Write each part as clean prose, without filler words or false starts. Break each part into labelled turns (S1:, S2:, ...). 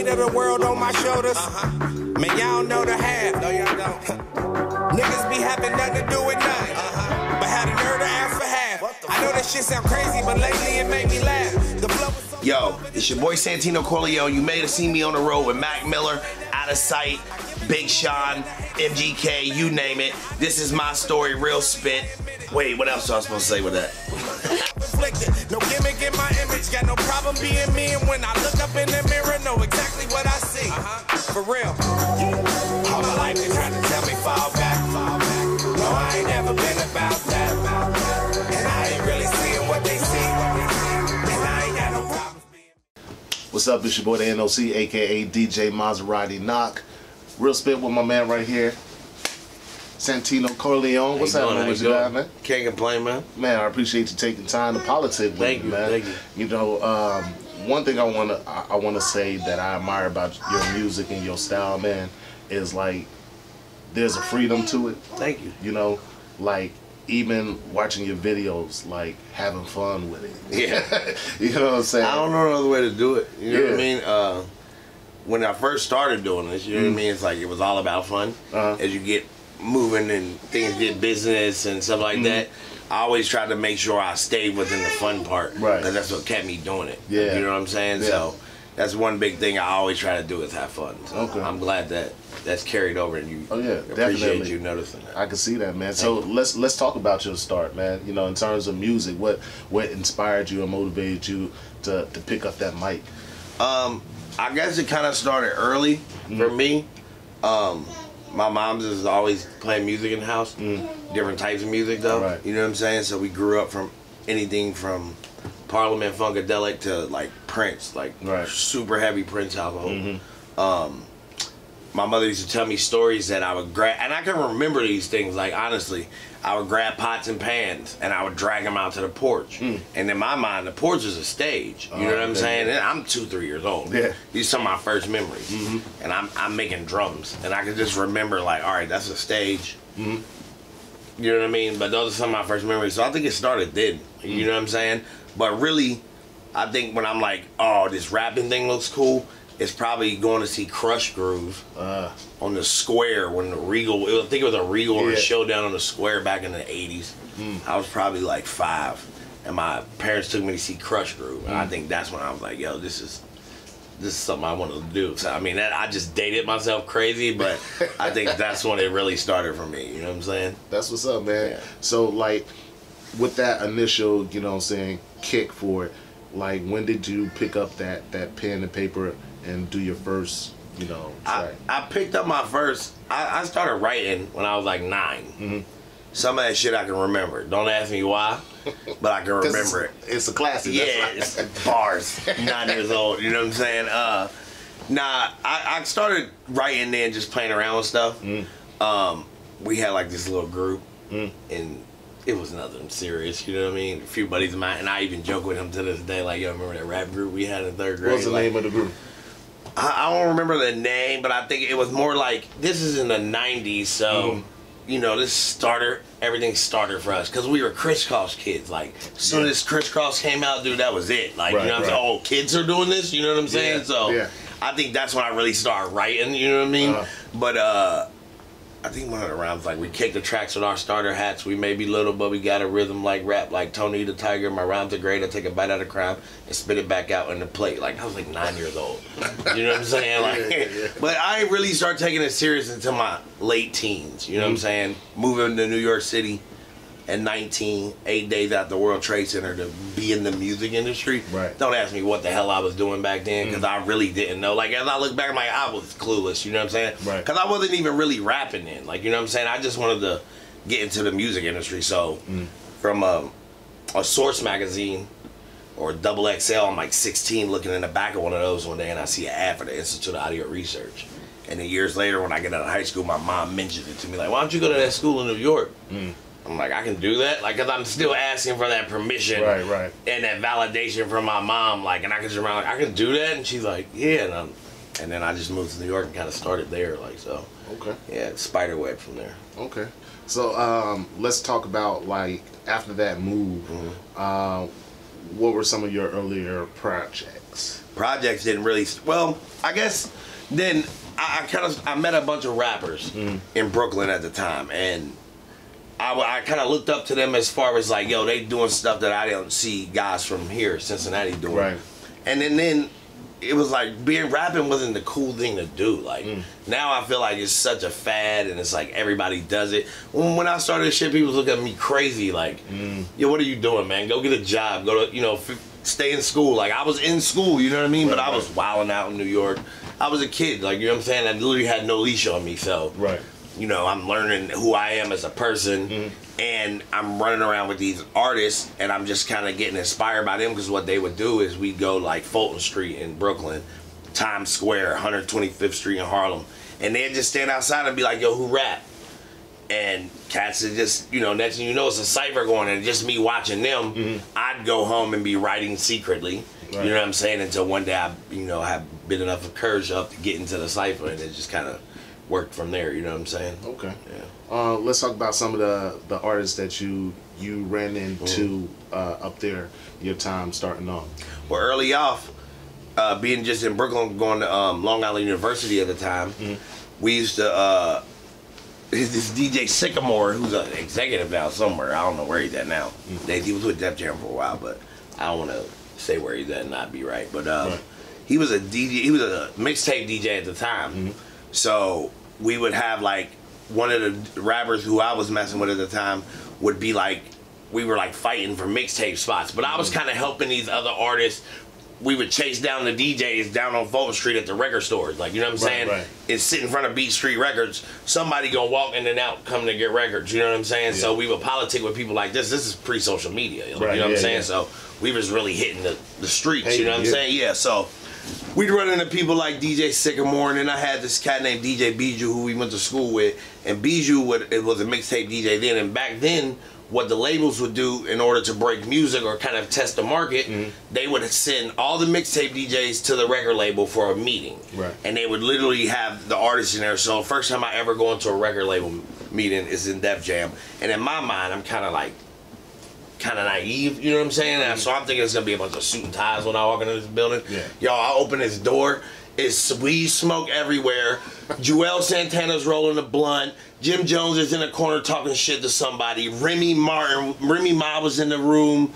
S1: Weight of the world on my shoulders. Man, y'all know the half. No, y'all don't. Niggas be having nothing to do with nothing. But had a nerve to ask for half. I know that shit sound crazy, but lately it made me laugh. The flow was so
S2: Yo, it's your boy Santino Carleon. You may have seen me on the road with Mac Miller, Out of Sight, Big Sean, MGK, you name it. This is my story, real spit. Wait, what else was I supposed to say with that?
S1: no gimmick in my image, got no problem being me. And when I look up in the mirror, know exactly what I see. For real. All my life they trying to tell me fall back. No, I ain't never been about that. And I ain't really seeing what they see. And I ain't got no problems being.
S3: What's up? It's your boy the NOC, aka DJ Maserati Knock. Real spit with my man right here, Santino Carleon. What's happening with you guys, man?
S2: Can't complain, man.
S3: Man, I appreciate you taking time to politic with me, man.
S2: Thank you.
S3: You know, one thing I wanna say that I admire about your music and your style, man, is like there's a freedom to it.
S2: Thank you.
S3: You know, like even watching your videos, like having fun with it.
S2: Yeah.
S3: You know what I'm saying?
S2: I don't know another way to do it. You know what I mean? When I first started doing this, you know what I mean? It's like it was all about fun. As you get moving and things get business and stuff like that, I always try to make sure I stayed within the fun part. Right. Because that's what kept me doing it. Yeah. You know what I'm saying? Yeah. So that's one big thing I always try to do is have fun. So I'm glad that that's carried over and you appreciate
S3: definitely.
S2: You noticing that.
S3: I can see that, man. So let's talk about your start, man. You know, in terms of music, what inspired you and motivated you to pick up that mic?
S2: I guess it kind of started early for me. My mom's is always playing music in the house, different types of music though. Right. You know what I'm saying? So we grew up from anything from Parliament Funkadelic to like Prince, like super heavy Prince household. My mother used to tell me stories that I would grab, and I can remember these things, like honestly, I would grab pots and pans and I would drag them out to the porch. And in my mind, the porch is a stage. You know what I'm saying? And I'm 2-3 years old. Yeah. These are some of my first memories. And I'm making drums. And I can just remember like, all right, that's a stage. You know what I mean? But those are some of my first memories. So I think it started then. You know what I'm saying? But really, I think when I'm like, oh, this rapping thing looks cool, it's probably going to see Crush Groove on the square when the Regal, I think it was a Regal or a Showdown on the square back in the 80s. I was probably like 5 and my parents took me to see Crush Groove and I think that's when I was like, yo, this is something I want to do. So I mean, I just dated myself crazy, but I think that's when it really started for me, you know what I'm saying?
S3: That's what's up, man. Yeah. So like with that initial, you know what I'm saying, kick for it, like when did you pick up that pen and paper and do your first, you know, track?
S2: I picked up my first, I started writing when I was like 9. Some of that shit I can remember. Don't ask me why, but I can remember it.
S3: It's a classic.
S2: Yeah, it's bars. 9 years old, you know what I'm saying? I started writing then, just playing around with stuff. We had like this little group, and it was nothing serious, you know what I mean? A few buddies of mine, and I even joke with him to this day, like, yo, remember that rap group we had in 3rd grade?
S3: What's the name of the group?
S2: I don't remember the name, but I think it was more like, this is in the 90s, so, you know, everything started for us, because we were crisscross kids. Like, as soon as crisscross came out, dude, that was it. Like, you know what I'm saying? Oh, kids are doing this, you know what I'm saying? So, I think that's when I really started writing, you know what I mean? But, I think one of the rounds, like, we kicked the tracks with our starter hats. We may be little, but we got a rhythm like rap, like Tony the Tiger. My rhymes are great. I take a bite out of crime and spit it back out in the plate. Like, I was like 9 years old. You know what I'm saying? Like, but I ain't really start taking it serious until my late teens. You know what I'm saying? Moving to New York City at 19, 8 days after the World Trade Center to be in the music industry. Don't ask me what the hell I was doing back then, because I really didn't know. Like, as I look back, I'm like, I was clueless, you know what I'm saying? Because I wasn't even really rapping then. Like, you know what I'm saying? I just wanted to get into the music industry. So, from a Source magazine or Double XL, I'm like 16 looking in the back of one of those one day, and I see an ad for the Institute of Audio Research. And then years later, when I get out of high school, my mom mentioned it to me, like, why don't you go to that school in New York? I'm like, I can do that? Like, because I'm still asking for that permission and that validation from my mom. Like, and I can just remember, like, I can do that? And she's like, yeah. And then I just moved to New York and kind of started there, like, so. Okay. Yeah, spiderweb from there.
S3: Okay. So, let's talk about, like, after that move, what were some of your earlier projects?
S2: Projects didn't really. Well, I guess then I met a bunch of rappers in Brooklyn at the time, and I kind of looked up to them as far as like, yo, they doing stuff that I don't see guys from here, Cincinnati, doing.
S3: Right.
S2: And then it was like rapping wasn't the cool thing to do. Like now I feel like it's such a fad and it's like everybody does it. When I started this shit, people look at me crazy like, yo, what are you doing, man? Go get a job. Go to, stay in school. Like I was in school, you know what I mean? But I was wilding out in New York. I was a kid, like, you know what I'm saying? I literally had no leash on me, so.
S3: Right.
S2: I'm learning who I am as a person, and I'm running around with these artists, and I'm just kind of getting inspired by them, because what they would do is we'd go like Fulton Street in Brooklyn, Times Square, 125th Street in Harlem, and they'd just stand outside and be like, yo, who rap? And cats would just, next thing you know, it's a cipher going, and just me watching them, I'd go home and be writing secretly. Right. You know what I'm saying? Until one day I, have been enough of courage up to get into the cipher, and it just kind of worked from there. You know what I'm saying? Okay.
S3: Yeah. Let's talk about some of the artists that you ran into up there, your time starting off.
S2: Well, early off, being just in Brooklyn, going to Long Island University at the time, we used to. This DJ Sycamore, who's an executive now somewhere. I don't know where he's at now. He was with Def Jam for a while, but I don't want to say where he's at and not be right. But he was a DJ. He was a mixtape DJ at the time. So we would have like one of the rappers who I was messing with at the time would be like, we were like fighting for mixtape spots. But I was kind of helping these other artists. We would chase down the DJs down on Fulton Street at the record stores. Like, you know what I'm saying? Right. And sit in front of Beat Street Records. Somebody gonna walk in and out coming to get records. You know what I'm saying? Yeah. So we would politic with people like this. This is pre-social media. You know what I'm saying? So we was really hitting the streets. You know what I'm saying? Yeah, so we'd run into people like DJ Sycamore, and then I had this cat named DJ Bijou who we went to school with. And Bijou was a mixtape DJ then. And back then, what the labels would do in order to break music or kind of test the market, they would send all the mixtape DJs to the record label for a meeting. Right. And they would literally have the artists in there. So first time I ever go into a record label meeting is in Def Jam. And in my mind, I'm kind of naive, you know what I'm saying? So I'm thinking it's going to be a bunch of suit and ties when I walk into this building. Yeah. Yo, I open this door, it's weed smoke everywhere. Joel Santana's rolling a blunt. Jim Jones is in the corner talking shit to somebody. Remy Ma was in the room.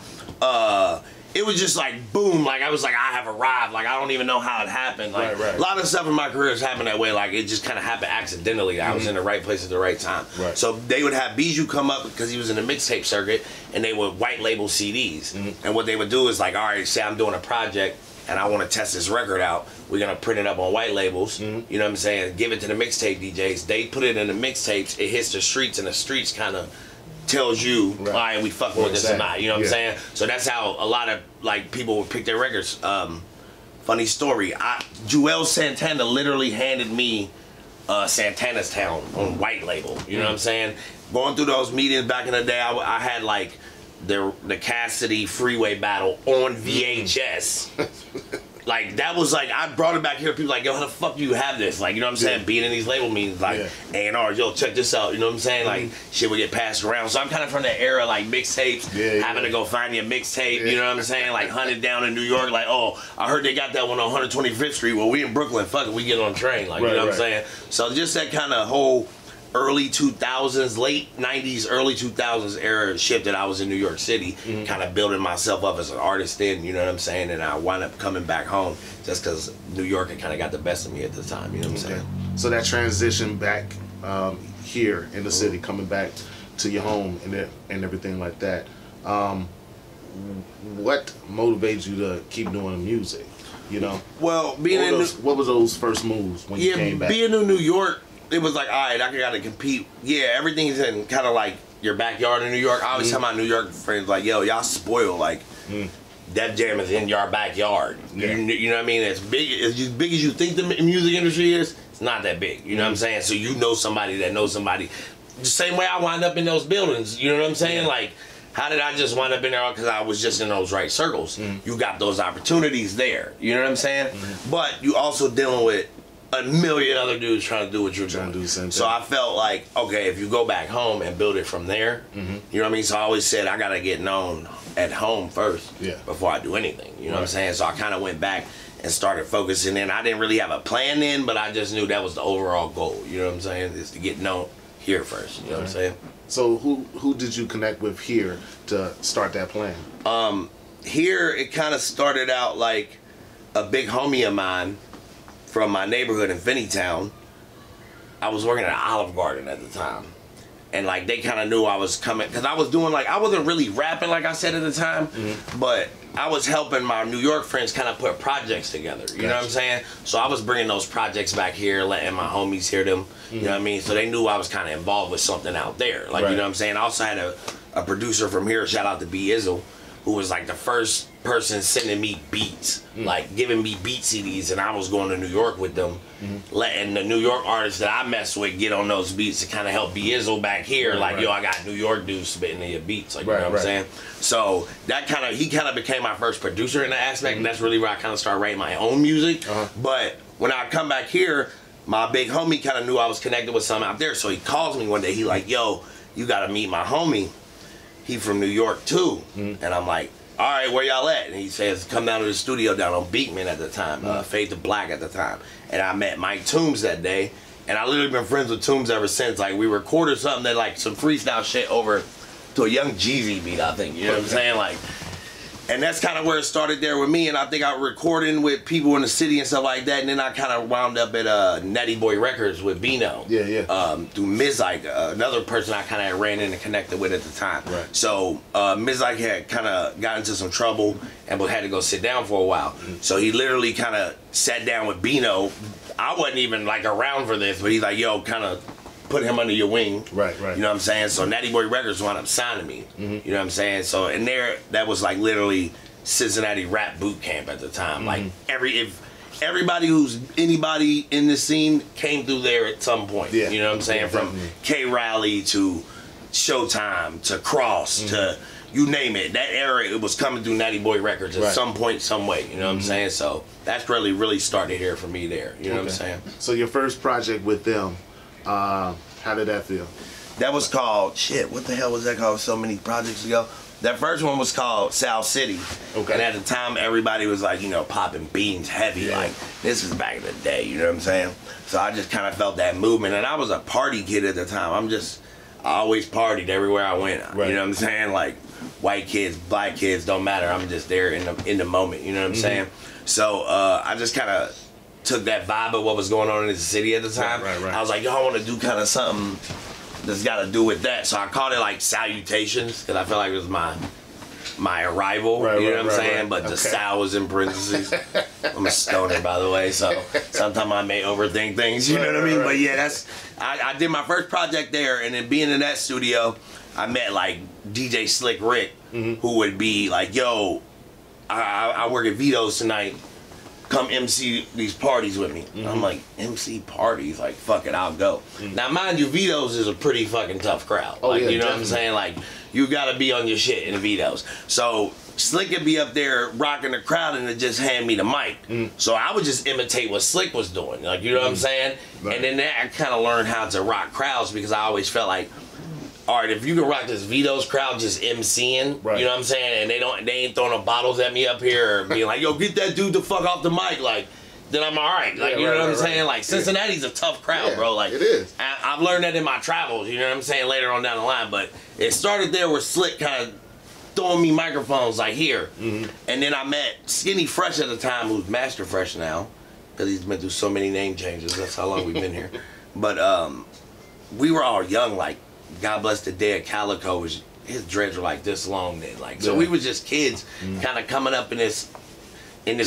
S2: It was just like boom, like I was like, I have arrived. Like I don't even know how it happened. Like a lot of stuff in my career has happened that way. Like it just kind of happened accidentally. I was in the right place at the right time. Right. So they would have Bijou come up because he was in the mixtape circuit, and they would white label CDs. And what they would do is like, all right, say I'm doing a project and I want to test this record out. We're gonna print it up on white labels. You know what I'm saying? Give it to the mixtape DJs. They put it in the mixtapes. It hits the streets, and the streets kind of tells you, all right, we fucking with this or not. You know what I'm saying? So that's how a lot of like people would pick their records. Funny story. Joel Santana literally handed me Santana's Town on white label. You know what I'm saying? Going through those meetings back in the day, I had like the Cassidy Freeway battle on VHS. Like, that was like, I brought it back here, people like, yo, how the fuck do you have this? Like, you know what I'm saying? Being in these label meetings, like, A&R, yo, check this out, you know what I'm saying? Like, shit would get passed around. So I'm kind of from that era, like, mixtapes, having to go find your mixtape, you know what I'm saying? Like, hunt it down in New York, like, oh, I heard they got that one on 125th Street. Well, we in Brooklyn, fuck it, we get on a train, like, you know what I'm saying? So just that kind of whole early 2000s, late 90s, early 2000s era shit that I was in New York City, kind of building myself up as an artist then, you know what I'm saying? And I wound up coming back home just because New York had kind of got the best of me at the time, you know what I'm saying?
S3: So that transition back here in the city, coming back to your home and everything like that, what motivates you to keep doing music, you know?
S2: Well,
S3: what was those first moves when you came back?
S2: Being in New York, it was like, all right, I gotta compete. Yeah, everything's in kind of like your backyard in New York. I always tell my New York friends, like, yo, y'all spoiled. Like, Def Jam is in your backyard. You know what I mean? As big as you think the music industry is, it's not that big. You know what I'm saying? So you know somebody that knows somebody. The same way I wind up in those buildings. You know what I'm saying? Like, how did I just wind up in there? Because I was just in those right circles. You got those opportunities there. You know what I'm saying? But you also dealing with a million other dudes trying to do what you're trying to do. So I felt like, okay, if you go back home and build it from there, you know what I mean? So I always said I gotta get known at home first
S3: Yeah.
S2: before I do anything. You know what I'm saying? So I kind of went back and started focusing in. I didn't really have a plan then, but I just knew that was the overall goal. You know what I'm saying? Is to get known here first. You know what I'm saying?
S3: So who did you connect with here to start that plan?
S2: Here it kind of started out like a big homie of mine from my neighborhood in Finneytown. I was working at Olive Garden at the time. And like they kind of knew I was coming, because I was doing like, I wasn't really rapping like I said at the time, but I was helping my New York friends kind of put projects together. You know what I'm saying? So I was bringing those projects back here, letting my homies hear them. You know what I mean? So they knew I was kind of involved with something out there. Like, you know what I'm saying? I also had a producer from here, shout out to B Izzle, who was like the first person sending me beats, like giving me beat CDs, and I was going to New York with them, letting the New York artists that I mess with get on those beats to kind of help B Izzle back here. Yo, I got New York dudes spitting in your beats, like, you know what I'm saying? So that he kind of became my first producer in that aspect, and that's really where I kind of started writing my own music. But when I come back here, my big homie kind of knew I was connected with something out there, so he calls me one day. He like, yo, you gotta meet my homie. He from New York too. And I'm like, all right, where y'all at? And he says, come down to the studio down on Beekman at the time, Fade to Black at the time. And I met Mike Toombs that day, and I literally been friends with Toombs ever since. Like, we recorded something that, like, some freestyle shit over to a Young Jeezy beat, I think. You know what I'm saying? Like, and that's kind of where it started there with me. And I think I was recording with people in the city and stuff like that. And then I kind of wound up at Natty Boy Records with Bino. Through Mizike, another person I kind of ran in and connected with at the time. So Mizike had kind of got into some trouble and had to go sit down for a while. So he literally kind of sat down with Bino. I wasn't even like around for this, but he's like, yo, kind of put him under your wing. You know what I'm saying? So Natty Boy Records wound up signing me. You know what I'm saying? So and there, that was like literally Cincinnati rap boot camp at the time. Like everybody who's anybody in the scene came through there at some point. You know what I'm saying? From K Rally to Showtime to Cross to you name it. That era, it was coming through Natty Boy Records at some point, some way. You know what I'm saying? So that's really started here for me there. You know what I'm saying?
S3: So your first project with them, how did that feel?
S2: That was called, shit, what the hell was that called so many projects ago? That first one was called South City. And at the time, everybody was like, you know, popping beans heavy. Like, this is back in the day, you know what I'm saying? So I just kind of felt that movement. And I was a party kid at the time. I always partied everywhere I went. You know what I'm saying? Like, white kids, black kids, don't matter. I'm just there in the moment, you know what I'm saying? So I just kind of took that vibe of what was going on in the city at the time. I was like, yo, I want to do kind of something that's got to do with that. So I called it like Salutations, because I felt like it was my arrival, you know what I'm saying? But the Sal was in parentheses. I'm a stoner, by the way, so sometimes I may overthink things, you know what I mean? But yeah, I did my first project there, and then being in that studio, I met like DJ Slick Rick, who would be like, yo, I work at Vito's tonight. Come MC these parties with me. I'm like, MC parties? Like, fuck it, I'll go. Now, mind you, Vito's is a pretty fucking tough crowd. Like, you know what I'm saying? Like, you gotta be on your shit in Vito's. So, Slick would be up there rocking the crowd and it just hand me the mic. So, I would just imitate what Slick was doing. Like, you know what I'm saying? And then I kind of learned how to rock crowds, because I always felt like, all right, if you can rock this Vito's crowd just MCing, you know what I'm saying, and they ain't throwing no bottles at me up here or being like, yo, get that dude the fuck off the mic, like, then I'm all right. Like, you know what I'm saying? Like, Cincinnati's a tough crowd, bro. Like,
S3: it is.
S2: I've learned that in my travels, you know what I'm saying, later on down the line. But it started there where Slick kind of throwing me microphones, like, here. And then I met Skinny Fresh at the time, who's Master Fresh now, because he's been through so many name changes. That's how long we've been here. But we were all young, like, God bless the dead, Calico, his dreads were like this long then. Like, so we were just kids kind of coming up in this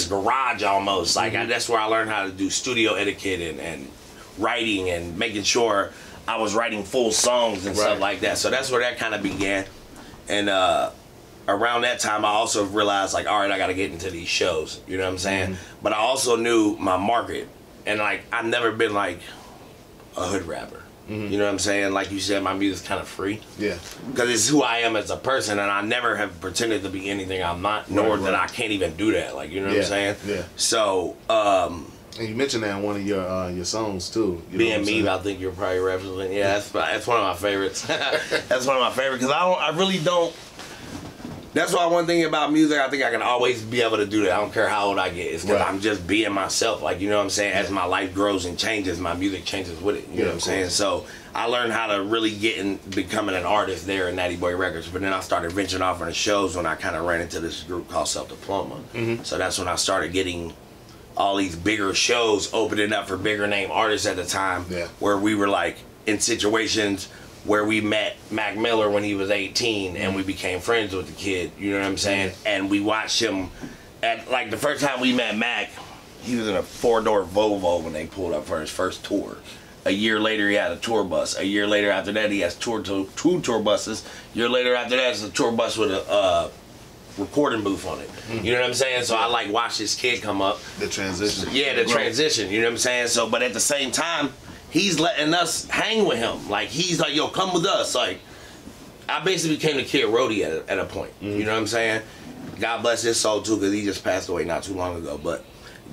S2: garage almost. Like, that's where I learned how to do studio etiquette and writing and making sure I was writing full songs and stuff like that. So that's where that kind of began. And around that time, I also realized, like, all right, I got to get into these shows. You know what I'm saying? But I also knew my market. And, like, I've never been, like, a hood rapper. You know what I'm saying? Like you said, my music's kind of free. Because it's who I am as a person, and I never have pretended to be anything I'm not, nor that I can't even do that. Like, you know what I'm saying? So,
S3: and you mentioned that in one of your songs too.
S2: Being Me, I think you're probably referencing. Yeah, that's one of my favorites. That's one of my favorites, because I really don't. That's why one thing about music, I think I can always be able to do that. I don't care how old I get. It's because
S3: Right.
S2: I'm just being myself. Like, you know what I'm saying? As my life grows and changes, my music changes with it. You know what I'm saying? So I learned how to really get in becoming an artist there in Natty Boy Records. But then I started venturing off on the shows when I kind of ran into this group called Self Diploma. So that's when I started getting all these bigger shows opening up for bigger name artists at the time, where we were like in situations where we met Mac Miller when he was 18 and we became friends with the kid, you know what I'm saying? And we watched him at, like, the first time we met Mac, he was in a 4-door Volvo when they pulled up for his first tour. A year later, he had a tour bus. A year later after that, he has two tour buses. A year later after that, it's a tour bus with a recording booth on it. You know what I'm saying? So I like watched this kid come up.
S3: The transition.
S2: Yeah, the transition, you know what I'm saying? So, but at the same time, he's letting us hang with him. Like, he's like, yo, come with us. Like, I basically became the Kid Roadie at a point. You know what I'm saying? God bless his soul, too, because he just passed away not too long ago. But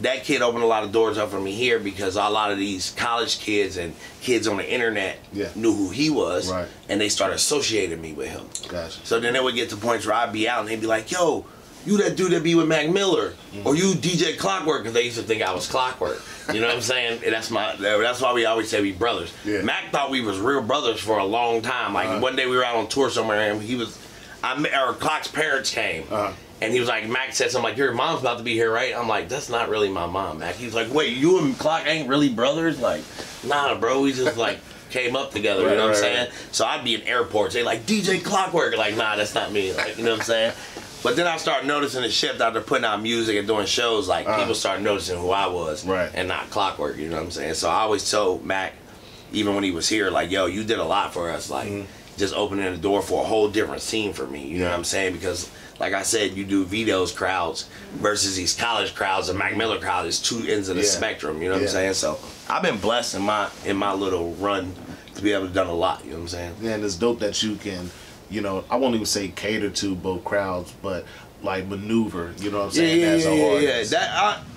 S2: that kid opened a lot of doors up for me here because a lot of these college kids and kids on the internet knew who he was.
S3: Right.
S2: And they started associating me with him.
S3: Gotcha.
S2: So then it would get to points where I'd be out and they'd be like, yo, you that dude that be with Mac Miller, or you DJ Clockwork, because they used to think I was Clockwork. You know what I'm saying? And that's why we always say we brothers. Mac thought we was real brothers for a long time. Like one day we were out on tour somewhere and Clock's parents came. And he was like, Mac said something like, your mom's about to be here, right? I'm like, that's not really my mom, Mac. He was like, wait, you and Clock ain't really brothers? Like, nah, bro, we just like came up together, you know what I'm saying? So I'd be in airports, they like, DJ Clockwork, like, nah, that's not me, like, you know what I'm saying? But then I started noticing the shift after putting out music and doing shows, like, people started noticing who I was and not Clockwork, you know what I'm saying? So I always told Mac, even when he was here, like, yo, you did a lot for us, like, just opening the door for a whole different scene for me, you know what I'm saying? Because, like I said, you do Vito's crowds versus these college crowds, the Mac Miller crowd is two ends of the spectrum, you know what I'm saying? So I've been blessed in my little run to be able to done a lot, you know what I'm saying?
S3: Yeah, and it's dope that you can, you know, I won't even say cater to both crowds, but like maneuver, you know what I'm saying?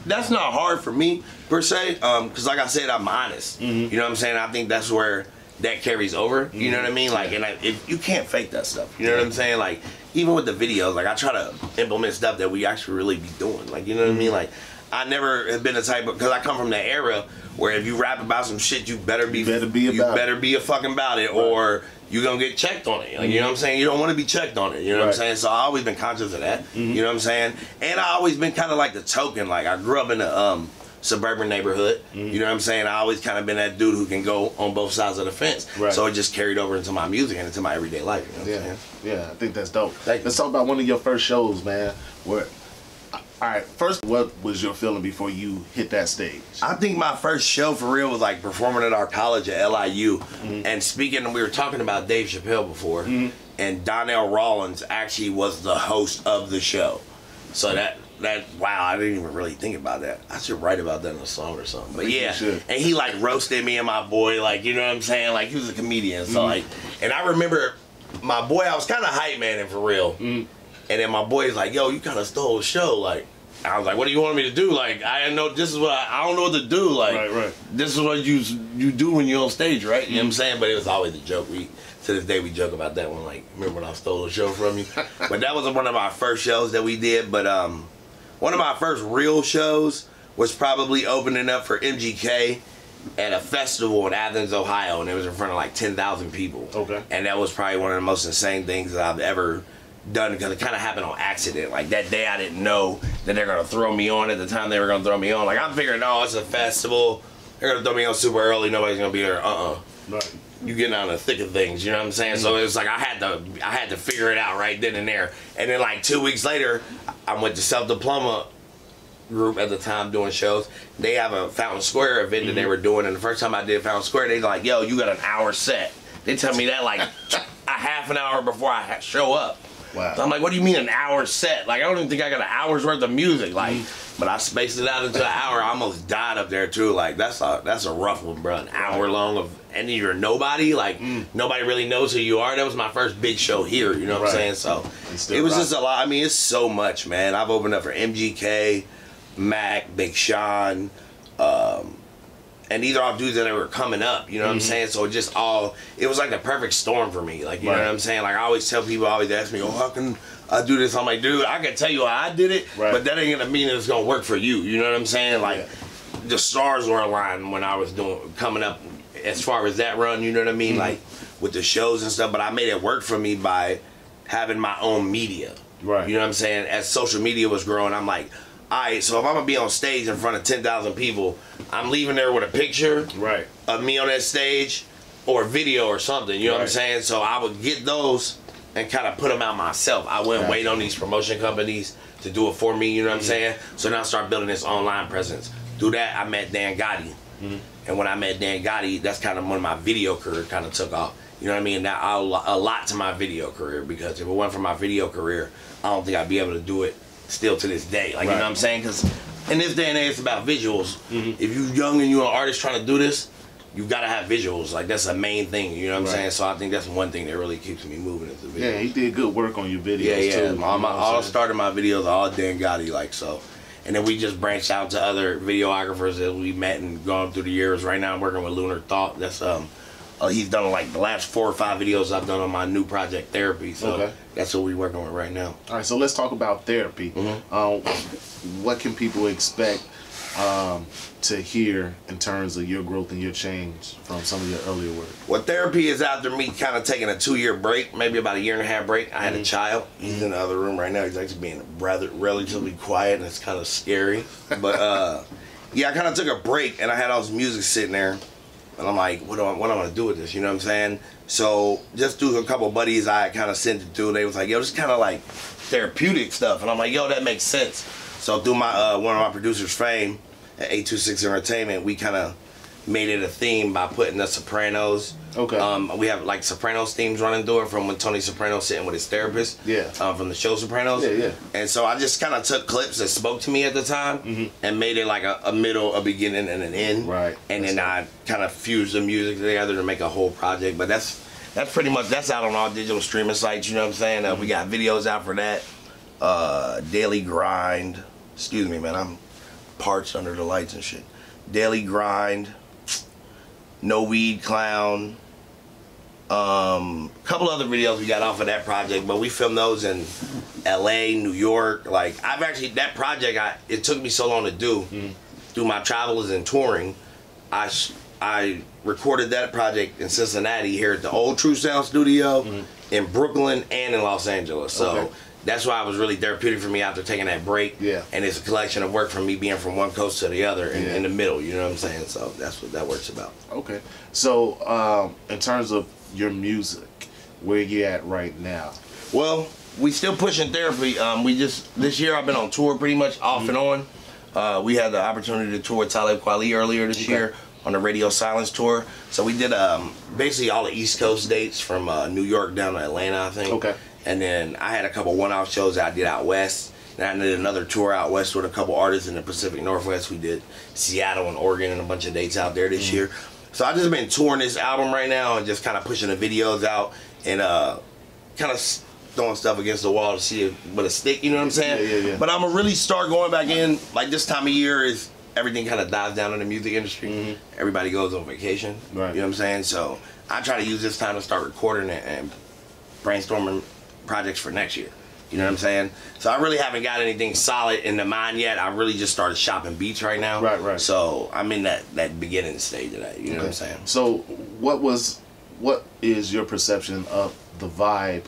S2: That's not hard for me per se, because like I said, I'm honest. You know what I'm saying? I think that's where that carries over. You know what I mean? Like, and if you can't fake that stuff. You know what I'm saying? Like, even with the videos, like I try to implement stuff that we actually really be doing. Like, you know what I mean? Like, I never have been the type of, because I come from that era where if you rap about some shit, you better be a fucking about it, or you gonna get checked on it. Like, you know what I'm saying? You don't want to be checked on it. You know what I'm saying? So I always been conscious of that. You know what I'm saying? And I always been kind of like the token. Like, I grew up in a suburban neighborhood. You know what I'm saying? I always kind of been that dude who can go on both sides of the fence. So it just carried over into my music and into my everyday life. You know what I'm saying?
S3: Yeah, I think that's dope.
S2: Thank you.
S3: Let's talk about one of your first shows, man. All right, first, what was your feeling before you hit that stage?
S2: I think my first show for real was like performing at our college at LIU. And speaking, we were talking about Dave Chappelle before, and Donnell Rawlins actually was the host of the show. So wow, I didn't even really think about that. I should write about that in a song or something. But yeah, and he like roasted me and my boy, like, you know what I'm saying? Like, he was a comedian. So like, and I remember my boy, I was kind of hype man for real. And then my boy's like, yo, you kind of stole the show. Like, I was like, what do you want me to do? Like, I didn't know, this is what I don't know what to do. Like, this is what you do when you're on stage, right? You know what I'm saying? But it was always a joke. To this day, we joke about that one. Like, remember when I stole the show from you? But that was one of our first shows that we did. But one of my first real shows was probably opening up for MGK at a festival in Athens, Ohio. And it was in front of like 10,000 people. And that was probably one of the most insane things that I've ever done, because it kind of happened on accident. Like, that day I didn't know that they're gonna throw me on at the time they were gonna throw me on. Like, I'm figuring, oh, it's a festival, they're gonna throw me on super early, nobody's gonna be there. You getting out of the thick of things, you know what I'm saying? So it was like I had to figure it out right then and there. And then like 2 weeks later, I went to Self Diploma group at the time doing shows. They have a Fountain Square event that they were doing, and the first time I did Fountain Square, they like, yo, you got an hour set. They tell me that like a half an hour before I show up.
S3: Wow.
S2: So I'm like, what do you mean an hour set? Like, I don't even think I got an hour's worth of music. Like, but I spaced it out into an hour. I almost died up there too. Like, that's a rough one, bro. An hour long of, and you're nobody. Like, nobody really knows who you are. That was my first big show here. You know what I'm saying? So it was just a lot. I mean, it's so much, man. I've opened up for MGK, Mac, Big Sean, And these are all dudes that were coming up, you know what I'm saying? So it was like the perfect storm for me. Like, you know what I'm saying? Like, I always tell people, always ask me, oh, how can I do this? I'm like, dude, I can tell you how I did it, but that ain't gonna mean that it's gonna work for you. You know what I'm saying? Like, the stars were aligned when I was coming up as far as that run, you know what I mean? Like, with the shows and stuff, but I made it work for me by having my own media. Right. You know what I'm saying? As social media was growing, I'm like, all right, so if I'm gonna be on stage in front of 10,000 people, I'm leaving there with a picture of me on that stage or a video or something, you know what I'm saying? So I would get those and kind of put them out myself. I wouldn't wait on these promotion companies to do it for me, you know what I'm saying? So now I start building this online presence. Through that, I met Dan Gotti. And when I met Dan Gotti, that's kind of when my video career kind of took off. You know what I mean? That a lot to my video career, because if it wasn't for my video career, I don't think I'd be able to do it still to this day. Like, you know what I'm saying? Because in this day and age, it's about visuals. If you're young and you're an artist trying to do this, you've got to have visuals. Like, that's a main thing, you know what I'm saying? So I think that's one thing that really keeps me moving into videos.
S3: Yeah, he did good work on your videos, too.
S2: All started my videos all Dan Gotti, like, so. And then we just branched out to other videographers that we met and gone through the years. Right now I'm working with Lunar Thought. That's he's done like the last 4 or 5 videos I've done on my new project Therapy. So that's what we're working with right now. All
S3: right, so let's talk about Therapy. What can people expect to hear in terms of your growth and your change from some of your earlier work?
S2: Well, Therapy is after me kind of taking a 2-year break, maybe about a 1.5-year break. I had a child. He's in the other room right now. He's actually being relatively quiet, and it's kind of scary. But yeah, I kind of took a break, and I had all this music sitting there. And I'm like, what am I going to do with this? You know what I'm saying? So just through a couple of buddies I kind of sent it to, they was like, yo, this is kind of like therapeutic stuff. And I'm like, yo, that makes sense. So through my one of my producers, Fame, at 826 Entertainment, we kind of made it a theme by putting the Sopranos. We have like Sopranos themes running through it from when Tony Soprano's sitting with his therapist. From the show Sopranos. And so I just kind of took clips that spoke to me at the time and made it like a middle, a beginning, and an end. And then I kind of fused the music together to make a whole project. But that's pretty much, that's out on all digital streaming sites, you know what I'm saying? We got videos out for that. Daily Grind. Excuse me, man, I'm parched under the lights and shit. Daily Grind. No Weed Clown. Couple other videos we got off of that project, but we filmed those in LA, New York. Like, I've actually, that project, it took me so long to do. Through my travels and touring, I recorded that project in Cincinnati here at the old True Sound Studio, in Brooklyn, and in Los Angeles. So that's why it was really therapeutic for me after taking that break. And it's a collection of work from me being from one coast to the other in the middle, you know what I'm saying? So that's what that work's about. Okay.
S3: So in terms of your music, where you at right now?
S2: Well, we still pushing Therapy. This year I've been on tour pretty much off and on. We had the opportunity to tour with Talib Kweli earlier this year on the Radio Silence tour. So we did basically all the East Coast dates from New York down to Atlanta, I think. And then I had a couple one-off shows that I did out west. And I did another tour out west with a couple artists in the Pacific Northwest. We did Seattle and Oregon and a bunch of dates out there this year. So I just been touring this album right now and just kind of pushing the videos out and kind of throwing stuff against the wall to see what a stick, you know what I'm saying? But I'm gonna really start going back in, like this time of year is everything kind of dies down in the music industry. Everybody goes on vacation, you know what I'm saying? So I try to use this time to start recording it and brainstorming projects for next year. You know what I'm saying? So I really haven't got anything solid in the mind yet. I really just started shopping beats right now. So I'm in that beginning stage of that. You know what I'm saying?
S3: So what is your perception of the vibe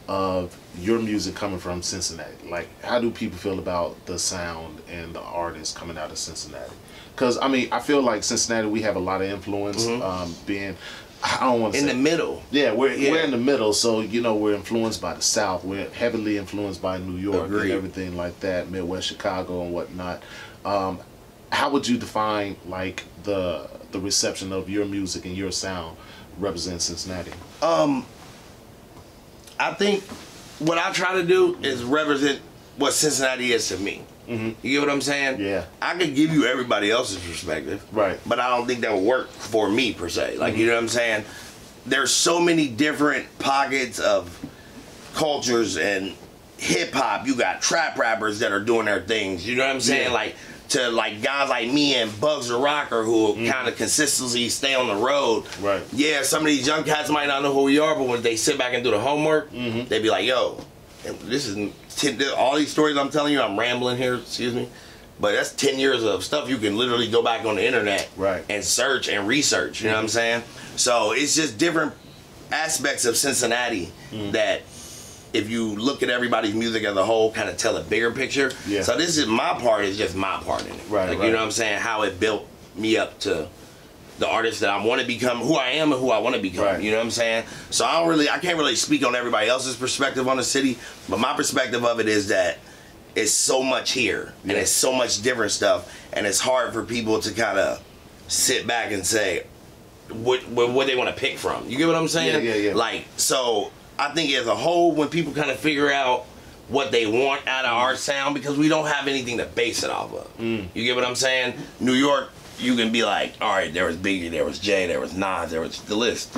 S3: of your music coming from Cincinnati? Like, how do people feel about the sound and the artists coming out of Cincinnati? Because I mean, I feel like Cincinnati, we have a lot of influence. Being, I don't want to say
S2: in the middle.
S3: Yeah, we're in the middle. So you know, we're influenced by the South. We're heavily influenced by New York and everything like that, Midwest Chicago and whatnot. How would you define like the reception of your music and your sound represents Cincinnati?
S2: I think what I try to do is represent what Cincinnati is to me. You get what I'm saying?
S3: Yeah.
S2: I could give you everybody else's perspective. But I don't think that would work for me per se. Like, you know what I'm saying? There's so many different pockets of cultures and hip hop. You got trap rappers that are doing their things. You know what I'm saying? Like, to like guys like me and Bugs the Rocker who kind of consistently stay on the road.
S3: Right.
S2: Yeah, some of these young cats might not know who we are, but when they sit back and do the homework, they be like, yo, this is all these stories I'm telling you, I'm rambling here, excuse me. But that's 10 years of stuff you can literally go back on the internet and search and research, you know what I'm saying? So it's just different aspects of Cincinnati that if you look at everybody's music as a whole, kind of tell a bigger picture. Yeah. So this is my part, is just my part in it. Right, like, you know what I'm saying? How it built me up to the artist that I want to become, who I am and who I want to become. Right. You know what I'm saying? So I can't really speak on everybody else's perspective on the city, but my perspective of it is that it's so much here and it's so much different stuff, and it's hard for people to kind of sit back and say what they want to pick from. You get what I'm saying? Yeah. Like, so I think as a whole, when people kind of figure out what they want out of our sound, because we don't have anything to base it off of. You get what I'm saying? New York, you can be like, all right, there was Biggie, there was Jay, there was Nas, there was the list.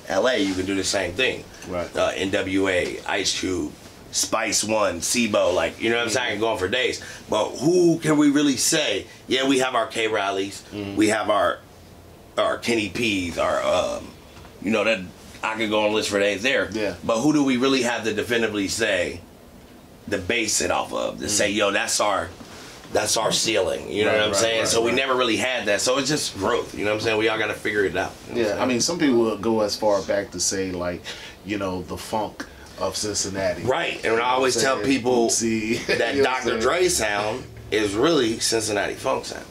S2: LA, you can do the same thing. Right. NWA, Ice Cube, Spice One, Sibo, like, you know what I'm saying? Going for days. But who can we really say? Yeah, we have our K Rallies, we have our Kenny P's, our you know, that I could go on list for days there. Yeah. But who do we really have to definitively say, to base it off of, to say, yo, that's our ceiling, you know what I'm saying? So we never really had that. So it's just growth, you know what I'm saying? We all got to figure it out. You know
S3: I mean, some people will go as far back to say, like, you know, the funk of Cincinnati.
S2: Right. And I always tell people that Dr. Dre sound is really Cincinnati funk sound.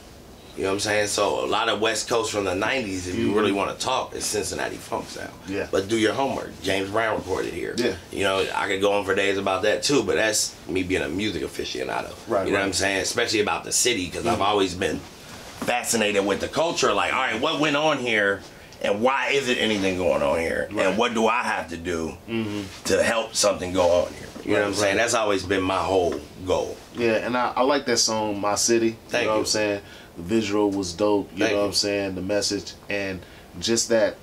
S2: You know what I'm saying? So a lot of West Coast from the 90s, if you really want to talk, is Cincinnati funk sound. Yeah. But do your homework. James Brown recorded here. Yeah. You know, I could go on for days about that too, but that's me being a music aficionado. Right. You know what I'm saying? Especially about the city, because I've always been fascinated with the culture. Like, all right, what went on here, and why isn't anything going on here? And what do I have to do to help something go on here? You know what I'm saying? That's always been my whole goal.
S3: Yeah, and I like that song, My City. You know what I'm saying? The visual was dope, you know what I'm saying? The message, and just that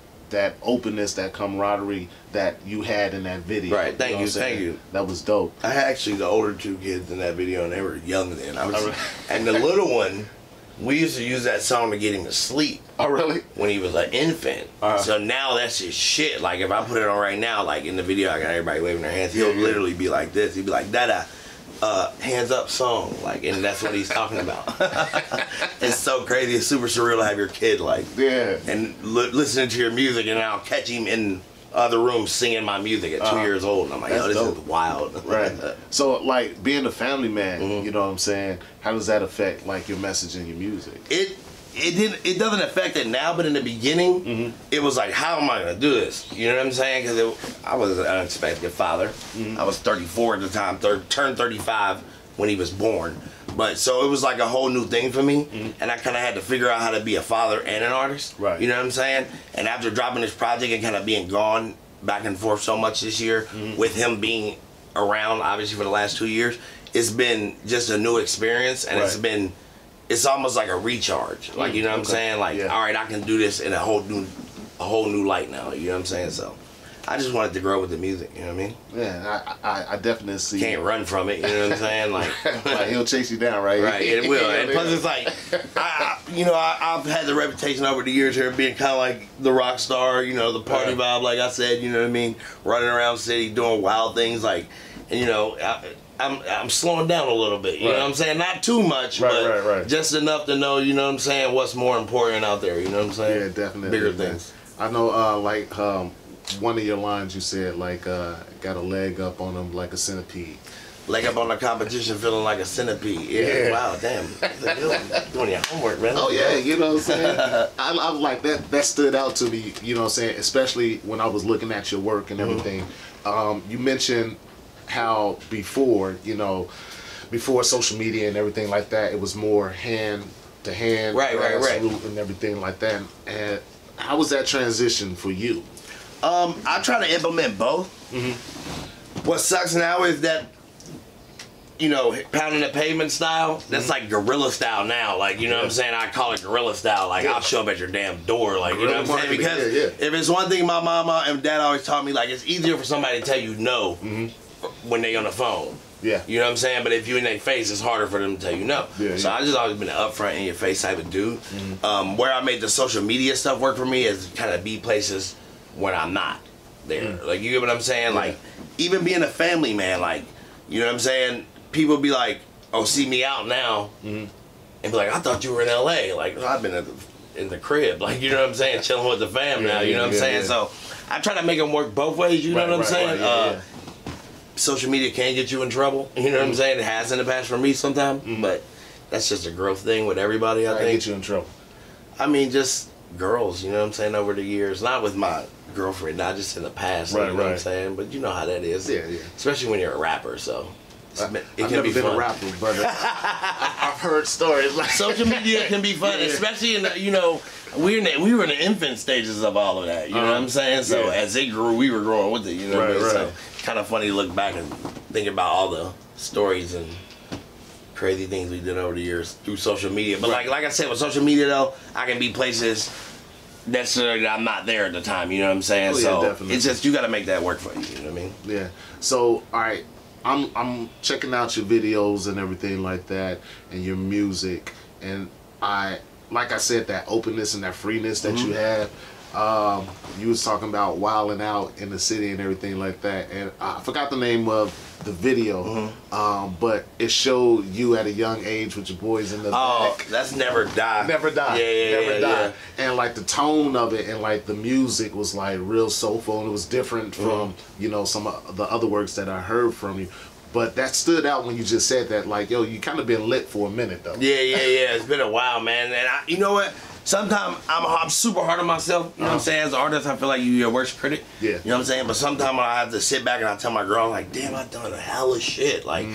S3: openness, that camaraderie that you had in that video. Right, thank you. That was dope.
S2: I had actually the older two kids in that video, and they were young then. And the little one, we used to use that song to get him to sleep.
S3: Oh, really?
S2: When he was an infant. So now that's just shit. Like, if I put it on right now, like in the video, I got everybody waving their hands. He'll literally be like this. He'll be like, Dada, hands up song. Like, and that's what he's talking about. It's so crazy. It's super surreal to have your kid, like, and listening to your music, and I'll catch him in other rooms singing my music at 2 years old. And I'm like, yo, this is wild.
S3: Right. So, like, being a family man, you know what I'm saying? How does that affect, like, your message and your music?
S2: It doesn't affect it now, but in the beginning, it was like, how am I gonna do this? You know what I'm saying? Because I was an unexpected father. I was 34 at the time, turned 35 when he was born. But so it was like a whole new thing for me, and I kind of had to figure out how to be a father and an artist. Right. You know what I'm saying? And after dropping this project and kind of being gone back and forth so much this year, with him being around obviously for the last 2 years, it's been just a new experience, and it's almost like a recharge. Like, you know what I'm saying? Like, all right, I can do this in a whole new light now. You know what I'm saying? So I just wanted to grow with the music, you know what I mean?
S3: Yeah, I definitely see.
S2: Can't run from it, you know what I'm saying? Like,
S3: like he'll chase you down, right?
S2: Right, it will. And plus it's like, I've had the reputation over the years here of being kind of like the rock star, you know, the party vibe, like I said, you know what I mean? Running around the city, doing wild things, like, and, you know, I'm slowing down a little bit, you know what I'm saying? Not too much, but just enough to know, you know what I'm saying, what's more important out there, you know what I'm saying?
S3: Yeah, definitely.
S2: Bigger things.
S3: I know, like, one of your lines you said, like, got a leg up on them like a centipede.
S2: Leg up on the competition feeling like a centipede. Yeah. Wow, damn. Doing your homework, man.
S3: Oh, yeah, you know what I'm saying? I like that. That stood out to me, you know what I'm saying? Especially when I was looking at your work and everything. You mentioned how before social media and everything like that, it was more hand to hand,
S2: right,
S3: and everything like that. And how was that transition for you?
S2: I try to implement both. What sucks now is that, you know, pounding the pavement style, that's like guerrilla style now. Like, you know what I'm saying? I call it guerrilla style. Like, I'll show up at your damn door. Like, you know what I'm saying? Because if it's one thing my mama and dad always taught me, like, it's easier for somebody to tell you no when they on the phone
S3: Yeah.
S2: You know what I'm saying? But if you in their face, it's harder for them to tell you no.
S3: Yeah,
S2: so I just always been an upfront in your face type of dude. Where I made the social media stuff work for me is kind of be places when I'm not there. Like, you get what I'm saying?
S3: Yeah.
S2: Like, even being a family man, like, you know what I'm saying? People be like, oh, see me out now. And be like, I thought you were in LA. Like, I've been in the crib. Like, you know what I'm saying? Chilling with the fam now. You know what I'm saying? So I try to make them work both ways. You know what I'm saying? Social media can get you in trouble. You know what I'm saying? It has in the past for me sometimes. But that's just a growth thing with everybody, I think.
S3: Get you in trouble?
S2: I mean, just girls, you know what I'm saying, over the years. Not with my girlfriend, not just in the past. You know what I'm saying? But you know how that is.
S3: Yeah.
S2: Especially when you're a rapper, so.
S3: I've never been a rapper, but I've heard stories like
S2: social media can be fun, especially in the, you know, we were in the infant stages of all of that. You know what I'm saying? So as it grew, we were growing with it. You know what I mean? So it's kind of funny to look back and think about all the stories and crazy things we did over the years through social media. But like I said, with social media though, I can be places necessarily I'm not there at the time. You know what I'm saying? So definitely. It's just you got to make that work for you. You know what I mean?
S3: Yeah. So all right. I'm checking out your videos and everything like that, and your music, and like I said, that openness and that freeness that you have. You was talking about wilding out in the city and everything like that, and I forgot the name of the video, but it showed you at a young age with your boys in the back.
S2: That's Never Die.
S3: Never Die.
S2: Never Die.
S3: Yeah. And like the tone of it and like the music was like real soulful, and it was different from you know some of the other works that I heard from you. But that stood out when you just said that, like, yo, you kind of been lit for a minute though.
S2: Yeah. It's been a while, man, and you know what? Sometimes I'm super hard on myself, you know what I'm saying? As an artist, I feel like you're your worst critic. Yeah. You know what I'm saying? But sometimes I have to sit back and I tell my girl, like, damn, I done a hell of shit. Like,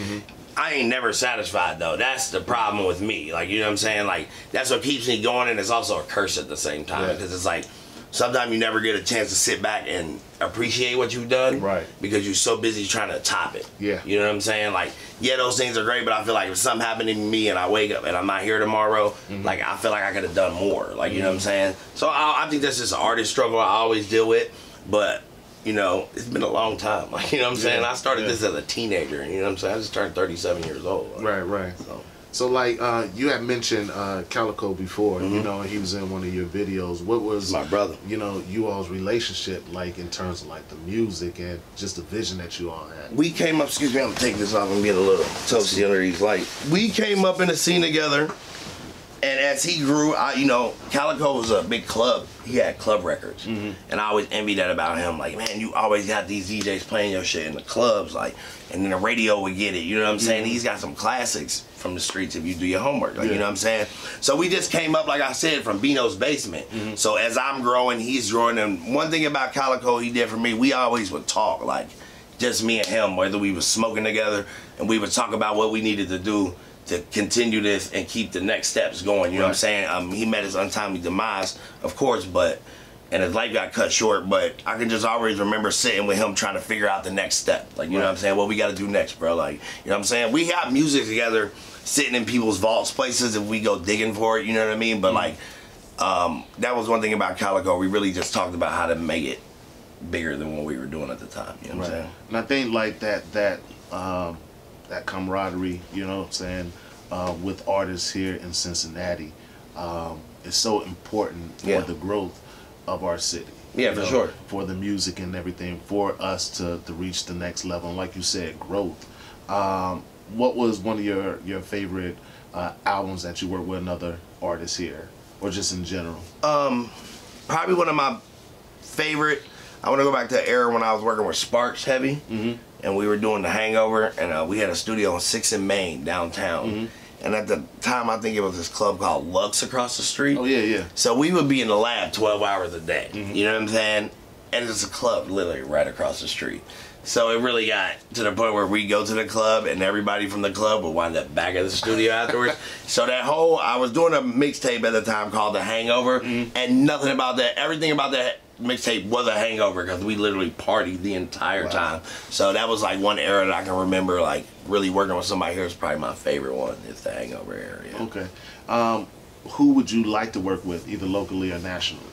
S2: I ain't never satisfied, though. That's the problem with me. Like, you know what I'm saying? Like, that's what keeps me going, and it's also a curse at the same time. Because it's like, sometimes you never get a chance to sit back and appreciate what you've done. Right. Because you're so busy trying to top it. Yeah. You know what I'm saying? Like, yeah, those things are great, but I feel like if something happened to me and I wake up and I'm not here tomorrow, like, I feel like I could have done more. Like, you know what I'm saying? So I think that's just an artist struggle I always deal with. But, you know, it's been a long time. Like, you know what I'm saying? I started this as a teenager. You know what I'm saying? I just turned 37 years old. Like,
S3: right. So like you had mentioned Calico before, you know, he was in one of your videos. What was
S2: my brother?
S3: You know, you all's relationship like in terms of like the music and just the vision that you all had?
S2: We came up. Excuse me, I'm gonna take this off and get a little toasty under these lights. We came up in the scene together, and as he grew, you know, Calico was a big club. He had club records, and I always envied that about him. Like, man, you always got these DJs playing your shit in the clubs, like, and then the radio would get it. You know what I'm saying? He's got some classics from the streets if you do your homework. Like, you know what I'm saying? So we just came up, like I said, from Bino's basement. So as I'm growing, he's growing. And one thing about Calico he did for me, we always would talk, like, just me and him, whether we was smoking together, and we would talk about what we needed to do to continue this and keep the next steps going. You know what I'm saying? He met his untimely demise, of course, and his life got cut short, but I can just always remember sitting with him trying to figure out the next step. Like, you know what I'm saying? What we got to do next, bro. Like, you know what I'm saying? We got music together sitting in people's vaults places if we go digging for it, you know what I mean? But like, that was one thing about Calico. We really just talked about how to make it bigger than what we were doing at the time. You know what I'm saying?
S3: And I think like that camaraderie, you know what I'm saying, with artists here in Cincinnati is so important for the growth of our city.
S2: Yeah, for sure.
S3: For the music and everything, for us to reach the next level. And like you said, growth. What was one of your favorite albums that you worked with another artist here, or just in general?
S2: Probably one of my favorite, I want to go back to the era when I was working with Sparks Heavy, and we were doing The Hangover, and we had a studio on 6th and Main downtown. And at the time, I think it was this club called Lux across the street.
S3: Oh, yeah.
S2: So we would be in the lab 12 hours a day. You know what I'm saying? And it's a club literally right across the street. So it really got to the point where we go to the club and everybody from the club would wind up back at the studio afterwards. So that whole, I was doing a mixtape at the time called The Hangover, and nothing about that, everything about that mixtape was a hangover because we literally partied the entire time. So that was like one era that I can remember, like really working with somebody here is probably my favorite one. It's the Hangover era. Yeah.
S3: Okay. Who would you like to work with, either locally or nationally?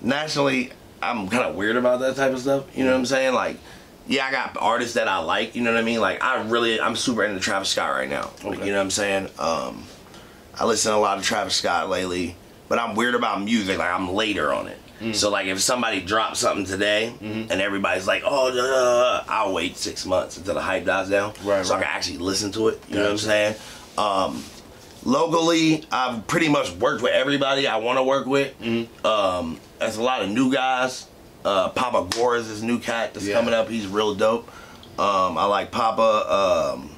S2: Nationally, I'm kind of weird about that type of stuff. You know what I'm saying? Like, yeah, I got artists that I like, you know what I mean? Like, I'm super into Travis Scott right now. Like, you know what I'm saying? I listen to a lot of Travis Scott lately, but I'm weird about music. Like, I'm later on it. So, like, if somebody drops something today and everybody's like, oh, I'll wait 6 months until the hype dies down I can actually listen to it. You know what I'm saying? Locally, I've pretty much worked with everybody I want to work with. There's a lot of new guys. Papa Gore is this new cat that's coming up. He's real dope. I like Papa.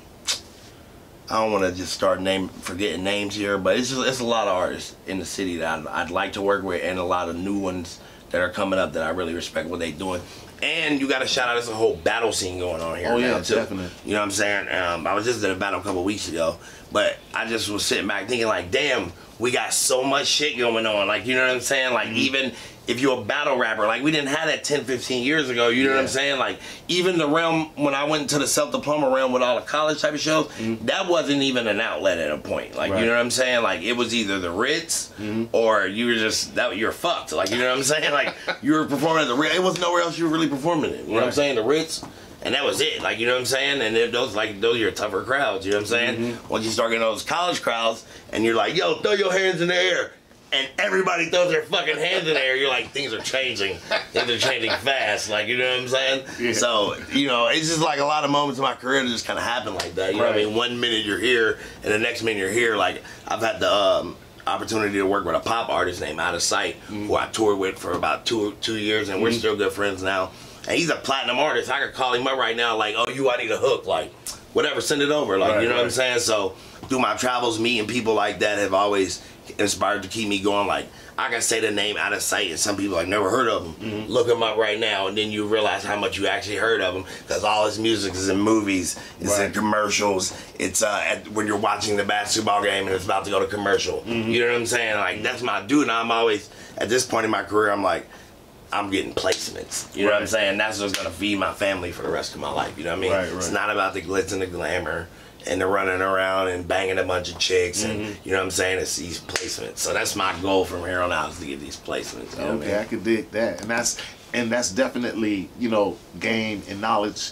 S2: I don't want to just start forgetting names here, but it's a lot of artists in the city that I'd like to work with, and a lot of new ones that are coming up that I really respect what they're doing. And you got to shout out, there's a whole battle scene going on here. Oh yeah, too. Definitely. You know what I'm saying? I was just at a battle a couple weeks ago, but I just was sitting back thinking like, damn, we got so much shit going on. Like, you know what I'm saying? Like, even if you're a battle rapper, like, we didn't have that 10, 15 years ago. You know what I'm saying? Like, even the realm, when I went to the self-diploma realm with all the college type of shows, that wasn't even an outlet at a point. Like, you know what I'm saying? Like, it was either the Ritz or you were just, you're fucked. Like, you know what I'm saying? Like, you were performing at the Ritz. It was nowhere else you were really performing in. You know what I'm saying? The Ritz. And that was it, like, you know what I'm saying? And those are your tougher crowds, you know what I'm saying? Once you start getting those college crowds, and you're like, yo, throw your hands in the air, and everybody throws their fucking hands in the air, you're like, things are changing. Things are changing fast, like, you know what I'm saying? Yeah. So, you know, it's just like a lot of moments in my career that just kind of happen like that, you know what I mean? 1 minute you're here, and the next minute you're here. Like, I've had the opportunity to work with a pop artist named Out of Sight, who I toured with for about two years, and we're still good friends now. And he's a platinum artist. I could call him up right now, like, oh, I need a hook, like, whatever, send it over, like, you know what I'm saying? So, through my travels, meeting people like that have always inspired to keep me going. Like, I can say the name Out of Sight, and some people have never heard of him. Look him up right now, and then you realize how much you actually heard of him, because all his music is in movies, it's in commercials, it's when you're watching the basketball game and it's about to go to commercial. You know what I'm saying? Like, that's my dude, and I'm always, at this point in my career, I'm like, I'm getting placements. You know what I'm saying? That's what's gonna feed my family for the rest of my life. You know what I mean? It's not about the glitz and the glamour and the running around and banging a bunch of chicks and you know what I'm saying? It's these placements. So that's my goal from here on out, is to get these placements. You know what I mean?
S3: I could dig that. And that's definitely, you know, game and knowledge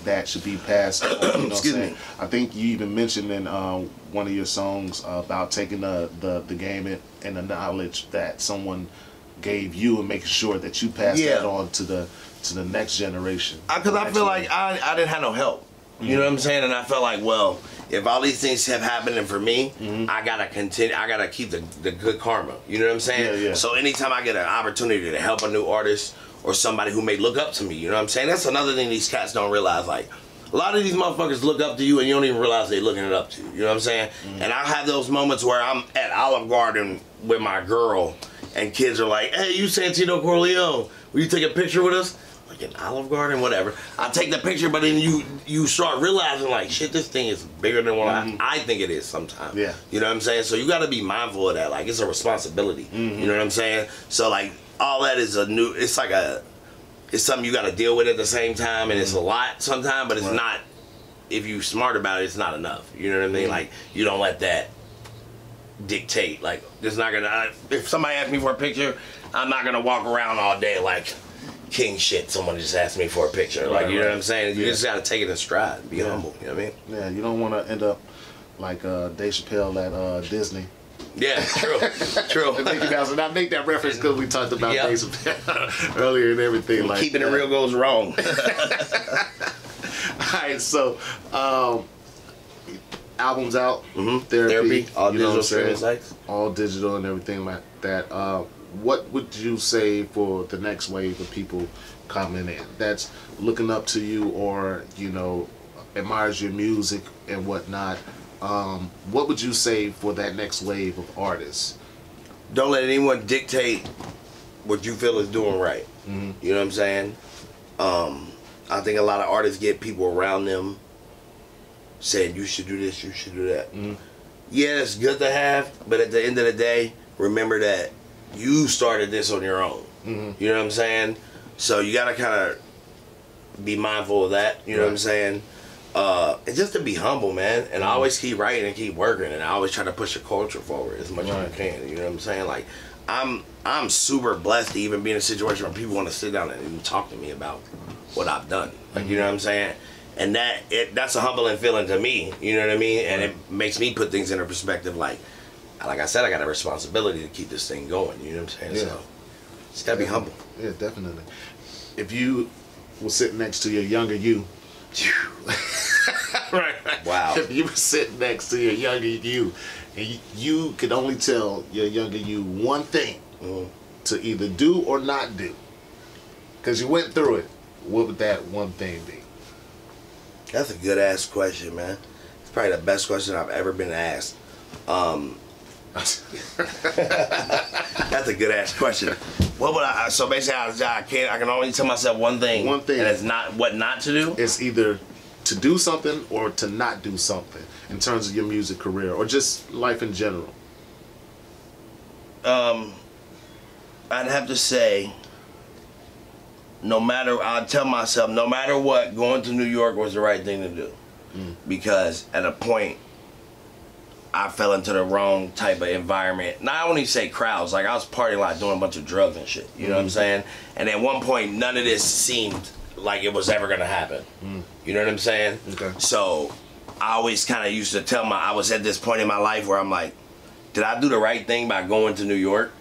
S3: that should be passed on. You know Excuse me. I think you even mentioned in one of your songs about taking the game and the knowledge that someone gave you and making sure that you pass that on to the next generation.
S2: Because I feel like I didn't have no help. You know what I'm saying? And I felt like, well, if all these things have happened for me, I gotta continue. I gotta keep the good karma. You know what I'm saying? So anytime I get an opportunity to help a new artist or somebody who may look up to me, you know what I'm saying? That's another thing these cats don't realize. Like, a lot of these motherfuckers look up to you and you don't even realize they're looking it up to you. You know what I'm saying? And I have those moments where I'm at Olive Garden with my girl, and kids are like, hey, you Santino Carleon, will you take a picture with us? Like, in Olive Garden, whatever. I take the picture, but then you start realizing, like, shit, this thing is bigger than what I think it is sometimes. Yeah. You know what I'm saying? So you got to be mindful of that. Like, it's a responsibility. You know what I'm saying? So, like, all that is it's something you got to deal with at the same time, and it's a lot sometimes, but it's not, if you smart about it, it's not enough. You know what I mean? Like, you don't let that dictate. Like, it's not gonna, if somebody asks me for a picture, I'm not gonna walk around all day like king shit. Someone just asked me for a picture. Like, you know what I'm saying? You just gotta take it in stride, be humble. You know what I mean?
S3: Yeah, you don't want to end up like Dave Chappelle at Disney.
S2: Yeah, true. True.
S3: And I make that reference because we talked about Dave Chappelle earlier and everything. Like
S2: keeping it real goes wrong.
S3: Alright, so albums out,
S2: therapy, all digital streaming sites,
S3: all digital and everything like that. What would you say for the next wave of people coming in that's looking up to you, or, you know, admires your music and whatnot? What would you say for that next wave of artists?
S2: Don't let anyone dictate what you feel is doing right. You know what I'm saying? I think a lot of artists get people around them saying, you should do this, you should do that. Yeah, it's good to have, but at the end of the day, remember that you started this on your own. You know what I'm saying? So you gotta kind of be mindful of that. You know what I'm saying? And just to be humble, man. And I always keep writing and keep working, and I always try to push the culture forward as much as I can. You know what I'm saying? Like, I'm super blessed to even be in a situation where people want to sit down and even talk to me about what I've done. Like, you know what I'm saying? And that's a humbling feeling to me, you know what I mean? And it makes me put things into perspective. Like I said, I got a responsibility to keep this thing going, you know what I'm saying?
S3: Yeah.
S2: So just gotta be humble.
S3: Yeah, definitely. If you were sitting next to your younger you, right.
S2: Wow.
S3: If you were sitting next to your younger you, and you could only tell your younger you one thing to either do or not do, because you went through it, what would that one thing be?
S2: That's a good ass question, man. It's probably the best question I've ever been asked. That's a good ass question. What would I? So basically, I can only tell myself one thing.
S3: One thing.
S2: And it's not what not to do.
S3: It's either to do something or to not do something in terms of your music career or just life in general.
S2: I'd have to say, I'd tell myself, no matter what, going to New York was the right thing to do. Because at a point, I fell into the wrong type of environment. Not only say crowds, like I was partying a lot, doing a bunch of drugs and shit. You know what I'm saying? And at one point, none of this seemed like it was ever gonna happen. You know what I'm saying?
S3: Okay.
S2: So I always kind of used to I was at this point in my life where I'm like, did I do the right thing by going to New York?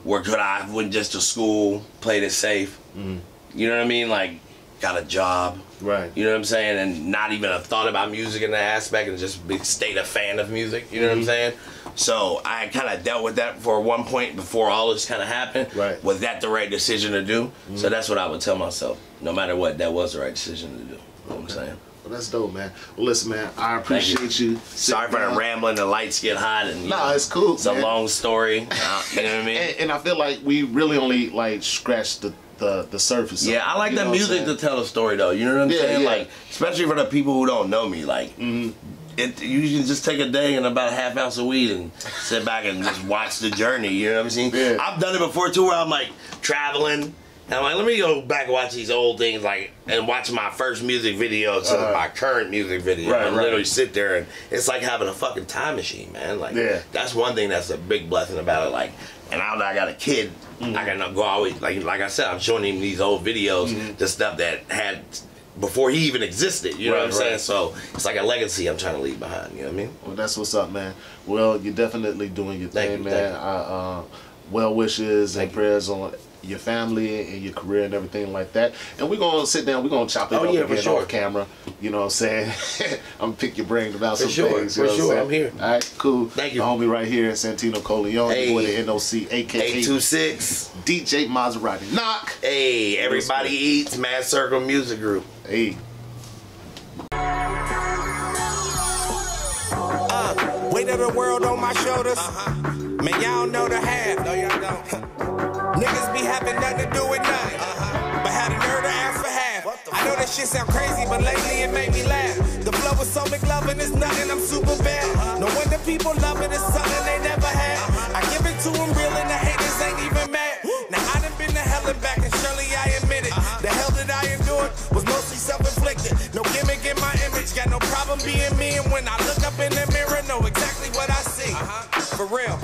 S2: Or could I went just to school, played it safe? You know what I mean? Like, got a job.
S3: Right.
S2: You know what I'm saying? And not even a thought about music in that aspect and just stayed a fan of music. You know what I'm saying? So I kind of dealt with that for one point before all this kind of happened.
S3: Right.
S2: Was that the right decision to do? So that's what I would tell myself. No matter what, that was the right decision to do. You know what I'm saying?
S3: Well, that's dope, man. Well, listen, man, I appreciate you.
S2: Sorry for the rambling, the lights get hot. And,
S3: it's cool,
S2: It's a long story. You know what I mean?
S3: And I feel like we really only, like, scratched the surface.
S2: Yeah, I like
S3: that
S2: the music to tell a story, though. You know what I'm saying?
S3: Yeah.
S2: Like, especially for the people who don't know me. Like, you can just take a day and about a half ounce of weed and sit back and just watch the journey. You know what I'm saying?
S3: Yeah.
S2: I've done it before, too, where I'm, like, traveling. And I'm like, let me go back and watch these old things, like, and watch my first music video to my current music video.
S3: Right,
S2: and
S3: right.
S2: literally sit there, and it's like having a fucking time machine, man. Like, that's one thing that's a big blessing about it. Like, and now that I got a kid, I can go always, like I said, I'm showing him these old videos, the stuff that had before he even existed. You know what I'm saying? So it's like a legacy I'm trying to leave behind. You know what I mean?
S3: Well, that's what's up, man. Well, you're definitely doing your
S2: Thank
S3: thing,
S2: you,
S3: man.
S2: thank
S3: Well wishes and
S2: you.
S3: prayers on your family and your career and everything like that. And we're gonna sit down. We're gonna chop it up
S2: yeah, for
S3: again
S2: sure.
S3: off camera. You know what I'm saying? I'm gonna pick your brain about
S2: For
S3: some
S2: sure,
S3: things.
S2: for
S3: You know
S2: sure.
S3: what
S2: I'm here.
S3: All right, cool.
S2: Thank you.
S3: The homie right here, Santino Carleon,
S2: Hey.
S3: boy, the NOC, aka
S2: 826.
S3: DJ Maserati. Knock.
S2: Hey, everybody eats. Mad Circle Music Group.
S3: Hey.
S1: Weight of the world on my shoulders. Man, y'all know the half. No, y'all don't. Niggas be having nothing to do with nothing. But had a nerve to ask for half. I know that shit sound crazy, but lately it made me laugh. The flow is so McLovin', it's nothing, I'm super bad. No wonder people love it, it's something they never had. I give it to them real and the haters ain't even mad. Now I done been to hell and back and surely I admit it. The hell that I endured was mostly self-inflicted. No gimmick in my image, got no problem being me. And when I look up in the mirror, know exactly what I see. For real.